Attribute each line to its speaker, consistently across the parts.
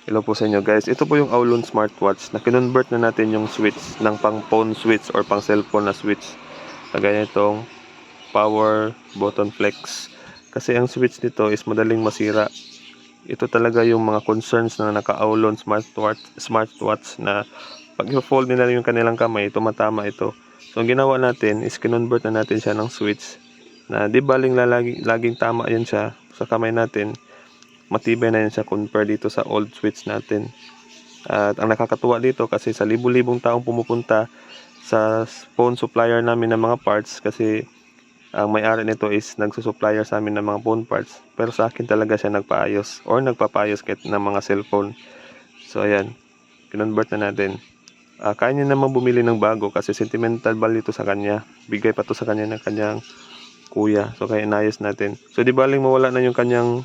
Speaker 1: Hello po sa inyo guys. Ito po yung Aulon smartwatch na kinonvert na natin yung switch ng pang phone switch or pang cellphone na switch. Kagaya nitong power button flex. Kasi ang switch nito is madaling masira. Ito talaga yung mga concerns na naka-Aulon smartwatch na pag i-fold nila yung kanilang kamay, tumatama ito. So ang ginawa natin is kinonvert na natin siya ng switch na di baling laging tama yan siya sa kamay natin. Matibay na yan siya compare dito sa old switch natin. At ang nakakatuwa dito kasi sa libu-libong taong pumupunta sa phone supplier namin ng mga parts kasi ang may-ari nito is nagsusupplier sa amin ng mga phone parts. Pero sa akin talaga siya nagpaayos or nagpapayos kahit ng mga cellphone. So ayan, kinonvert na natin. Kaya niya naman bumili ng bago kasi sentimental value ito sa kanya. Bigay pa to sa kanya ng kanyang kuya. So kaya inayos natin. So di baling mawala na yung kanyang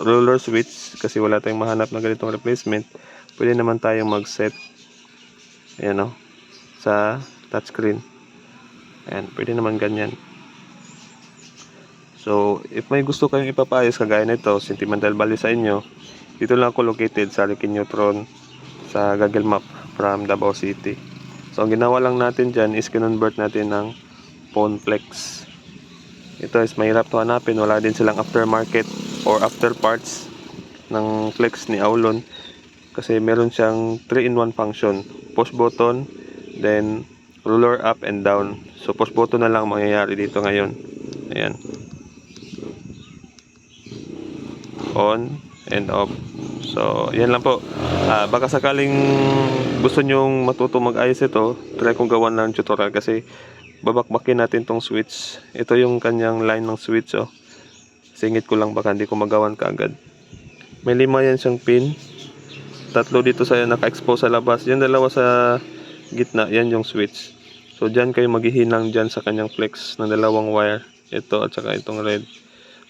Speaker 1: roller switch kasi wala tayong mahanap na ganitong replacement. Pwede naman tayong mag-set ayan o, sa touchscreen. Ayan, pwede naman ganyan. So if may gusto kayong ipapayos kagaya nito, sentimental value sa inyo, dito lang ako located sa Ricky Neutron sa Google Map from Davao City. So ang ginawa lang natin dyan is kinonvert natin ng phone flex. Ito is mahirap to hanapin, wala din silang aftermarket or after parts ng flex ni Aulon kasi meron siyang 3-in-1 function, push button, then roller up and down. So push button na lang mangyayari dito ngayon. Ayan, on and off. So yan lang po. Baka sakaling gusto nyong matuto mag-ayos ito, try kong gawan ng tutorial kasi babakbakin natin tong switch. Ito yung kanyang line ng switch oh. Singit ko lang baka hindi ko magawan kaagad. May 5 yan siyang pin. 3 dito sa naka-expose sa labas. Yan 2 sa gitna. Yan yung switch. So dyan kayo maghihinang dyan sa kanyang flex ng 2 wire. Ito at saka itong red.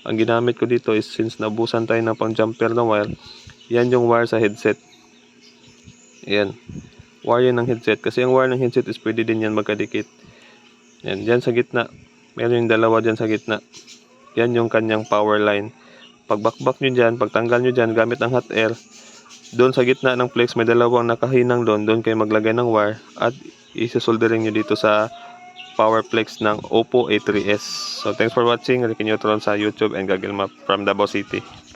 Speaker 1: Ang ginamit ko dito is since nabusan tayo ng pang jumper na wire. Yan yung wire sa headset. Yan. Wire yan ng headset. Kasi yung wire ng headset is pwede din yan magkadikit. Yan. Dyan sa gitna. Meron yung 2 dyan sa gitna. Yan yung kanyang power line. Pagbakbak nyo dyan, pagtanggal nyo dyan gamit ng hot air, doon sa gitna ng flex may 2 nakahinang doon kayo maglagay ng wire at isusoldering nyo dito sa power flex ng Oppo A3s. So thanks for watching. Ricky Neutron sa YouTube and Google Map from Davao City.